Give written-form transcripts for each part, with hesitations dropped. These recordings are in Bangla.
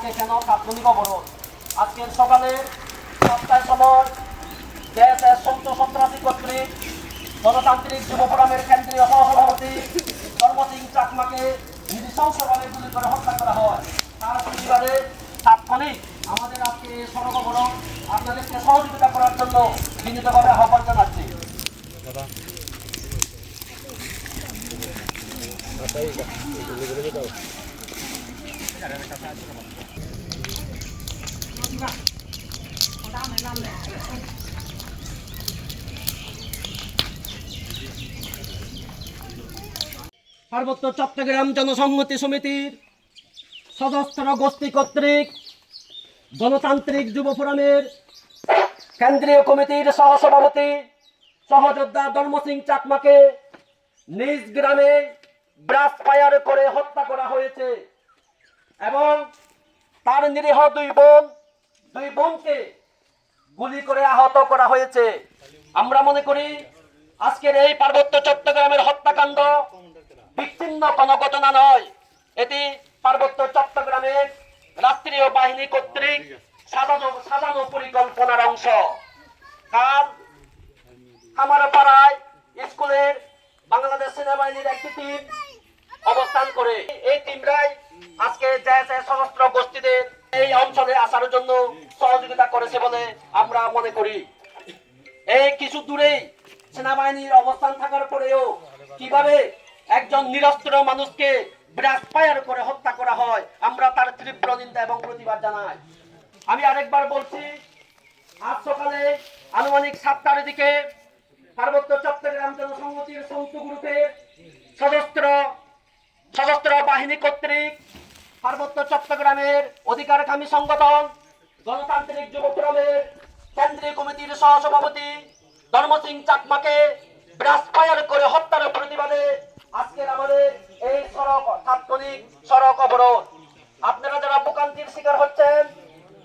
আজকে কেন তাৎক্ষণিক অবরোধ? আজকের সকালে 7টার সময় জেএসএস সন্ত্রাসী কর্তৃক গণতান্ত্রিক যুব ফোরামের কেন্দ্রীয় সহসভাপতি ধর্ম সিং চাকমাকে নৃশংসভাবে গুলি করে হত্যা করা হয়। তার প্রতিবাদে তাৎক্ষণিক আমাদের আজকে সড়ক অবরোধ আপনাদেরকে সহযোগিতা করার জন্য বিনীতভাবে আহ্বান জানাচ্ছি। পার্বত্য চট্টগ্রাম জনসংহতি সমিতির সদস্য গোষ্ঠী কর্তৃক গণতান্ত্রিক যুব ফোরামের কেন্দ্রীয় কমিটির সহসভাপতি সহযোদ্ধা ধর্ম সিং চাকমাকে নিজ গ্রামে ব্রাশ ফায়ার করে হত্যা করা হয়েছে এবং তার নিরীহ দুই বোনকে গুলি করে আহত করা হয়েছে। আমরা মনে করি আজকের এই পার্বত্য চট্টগ্রামের হত্যাকাণ্ড বিচ্ছিন্ন কোনো ঘটনা নয়, এটি পার্বত্য চট্টগ্রামের রাষ্ট্রীয় বাহিনী কর্তৃক সাজানো পরিকল্পনার অংশ। কাল আমার পাড়ায় স্কুলের বাংলাদেশ সেনাবাহিনীর একটি টিম অবস্থান করে, এই টিমরাই আজকে জেএসএস সশস্ত্র গোষ্ঠীদের এই অঞ্চলে আসার জন্য সহযোগিতা করেছে বলে আমরা মনে করি। এই কিছু দূরেই সেনাবাহিনীর অবস্থান থাকার পরেও কিভাবে একজন নিরস্ত্র মানুষকে ব্রাশ ফায়ার করে হত্যা করা হয়, আমরা তার তীব্র নিন্দা এবং প্রতিবাদ জানাই। আমি আরেকবার বলছি, আজ সকালে আনুমানিক 7টার দিকে পার্বত্য চট্টগ্রাম জনসংহতির সৌথ গ্রুপের সশস্ত্র বাহিনী কর্তৃক পার্বত্য চট্টগ্রামের অধিকারকামী সংগঠন গণতান্ত্রিক যুব ফোরামের কেন্দ্রীয় কমিটির সহসভাপতি ধর্ম সিং চাকমাকে ব্রাশ ফায়ার করে হত্যার প্রতিবাদে আজকের আমাদের এই তাৎক্ষণিক সড়ক অবরোধ। আপনারা যারা ভোগান্তির শিকার হচ্ছেন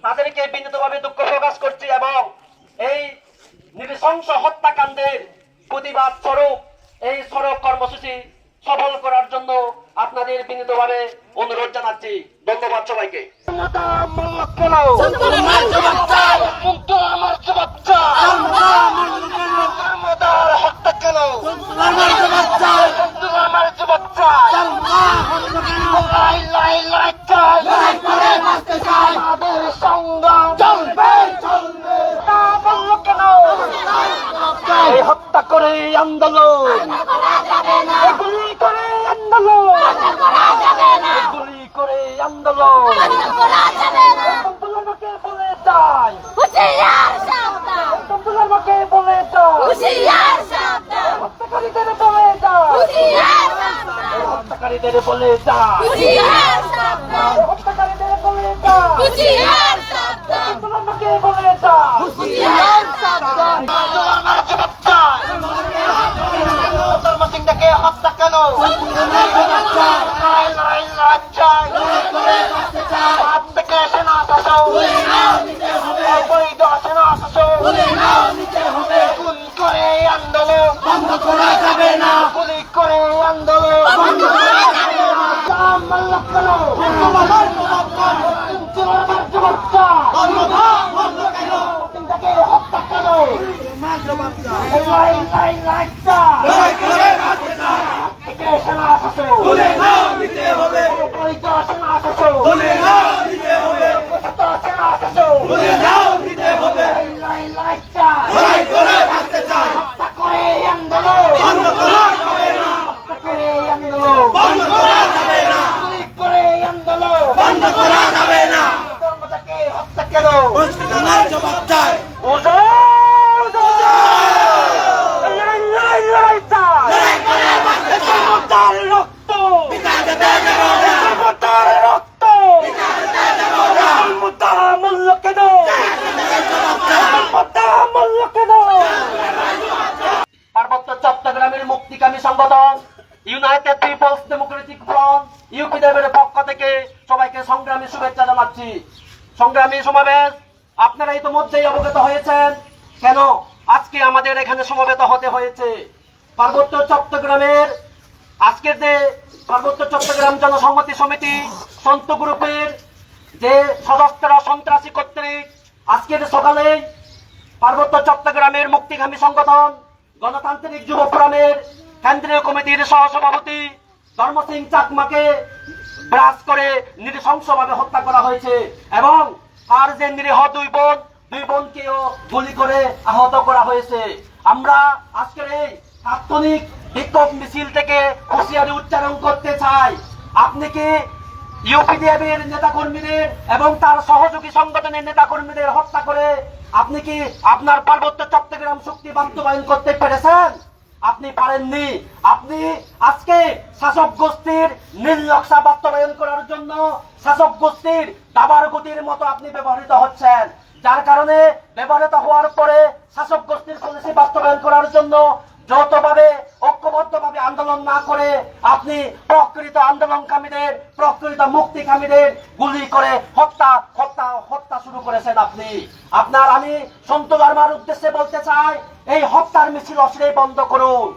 তাদেরকে বিনীতভাবে দুঃখ প্রকাশ করছি এবং এই নৃশংস হত্যাকাণ্ডের প্রতিবাদ স্বরূপ এই সড়ক কর্মসূচি সফল করার জন্য আপনাদের বিনীতভাবে অনুরোধ জানাচ্ছি। ধন্যবাদ সবাইকে। এই হত্যা করে আন্দোলন, গুলি করে আন্দোলন, গুলি করে আন্দোলন, আন্দোলনকে বলে যায় আন্দোলনকে বলে যায় হত্যাকারীদের বলে যায় হত্যাকারীদের বলে যায় হত্যাকারীদের বলে যায় আন্দোলনকে বলে যায় ধর্ম সিংটাকে হত্যা কেন থেকে সেনা শাসক অবৈধ সেনা শাসক গুলি করে আন্দোলন বন্ধ করা যাবে না, গুলি করে আন্দোলন বন্ধ করা যাবে না। হত্যা কেন সেনা শাসক পার্বত্য চট্টগ্রামের মুক্তিকামী সংগঠন ইউনাইটেড পিপলস ডেমোক্রেটিক ফ্রন্ট ইউপিডিএফের পক্ষ থেকে সবাইকে সংগ্রামী শুভেচ্ছা জানাচ্ছি। সংগ্রামী সমাবেশ আপনারা ইতিমধ্যেই অবগত হয়েছেন কেন আজকে আমাদের এখানে সমবেত হতে হয়েছে। পার্বত্য চট্টগ্রামের আজকের যে পার্বত্য চট্টগ্রাম জনসংহতি সমিতি সন্ত গ্রুপের যে সশস্ত্র সন্ত্রাসী কর্তৃক আজকের সকালে পার্বত্য চট্টগ্রামের মুক্তিগামী সংগঠন গণতান্ত্রিক যুব ফোরামের কেন্দ্রীয় কমিটির সহসভাপতি ধর্ম সিং চাকমাকে ব্রাশ করে নৃশংসভাবে হত্যা করা হয়েছে এবং আর যে নিরীহ দুই বোনকেও গুলি করে আহত করা হয়েছে। আমরা আজকের এই তাৎক্ষণিক বিক্ষোভ মিছিল থেকে হুঁশিয়ারি উচ্চারণ করতে চাই, আপনি কি ইউপিডিএফের নেতাকর্মীদের এবং তার সহযোগী সংগঠনের নেতাকর্মীদের হত্যা করে আপনি কি আপনার পার্বত্য চট্টগ্রাম চুক্তি বাস্তবায়ন করতে পেরেছেন? আপনি পারেননি। আপনি আজকে শাসক গোষ্ঠীর নীল নকশা বাস্তবায়ন করার জন্য শাসক গোষ্ঠীর দাবার গতির মতো আপনি ব্যবহৃত হচ্ছেন, যার কারণে ব্যবহৃত হওয়ার পরে শাসক গোষ্ঠীর পলিসি বাস্তবায়ন করার জন্য যৌথভাবে ঐক্যবদ্ধভাবে আন্দোলন না করে আপনি প্রকৃত আন্দোলনকামীদের প্রকৃত মুক্তিকামীদের গুলি করে হত্যা শুরু করেছেন। আমি সন্তু ধর্মার উদ্দেশ্যে বলতে চাই, এই হত্যার মিছিল অচিরেই বন্ধ করুন,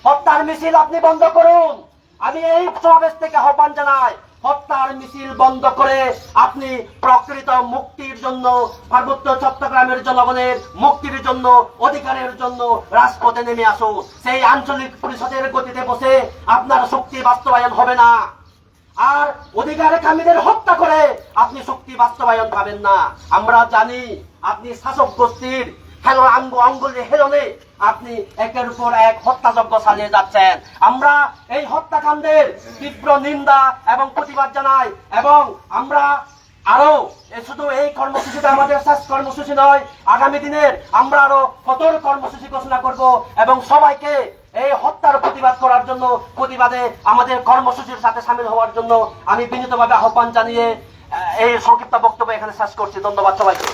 হত্যার মিছিল আপনি বন্ধ করুন। আমি এই সমাবেশ থেকে আহ্বান জানাই, হত্যার মিছিল বন্ধ করে আপনি প্রকৃত মুক্তির জন্য পার্বত্য চট্টগ্রামের জনগণের মুক্তির জন্য অধিকারের জন্য রাজপথে নেমে আসুন। সেই আঞ্চলিক পরিষদের গতিতে বসে আপনার শক্তি বাস্তবায়ন হবে না, আর অধিকার কামীদের হত্যা করে আপনি শক্তি বাস্তবায়ন পাবেন না। আমরা জানি আপনি শাসক গোষ্ঠীর আঙ্গুলে হেলনে আপনি একের উপর এক হত্যাযজ্ঞ চালিয়ে যাচ্ছেন। আমরা এই হত্যাকাণ্ডের তীব্র নিন্দা এবং প্রতিবাদ জানাই এবং আমরা আরো শুধু এই কর্মসূচিটা আমাদের শেষ কর্মসূচি নয়, আগামী দিনের আমরা আরো কঠোর কর্মসূচি ঘোষণা করব এবং সবাইকে এই হত্যার প্রতিবাদ করার জন্য প্রতিবাদে আমাদের কর্মসূচির সাথে সামিল হওয়ার জন্য আমি বিনীতভাবে আহ্বান জানিয়ে এই সংক্ষিপ্ত বক্তব্য এখানে শেষ করছি। ধন্যবাদ সবাইকে।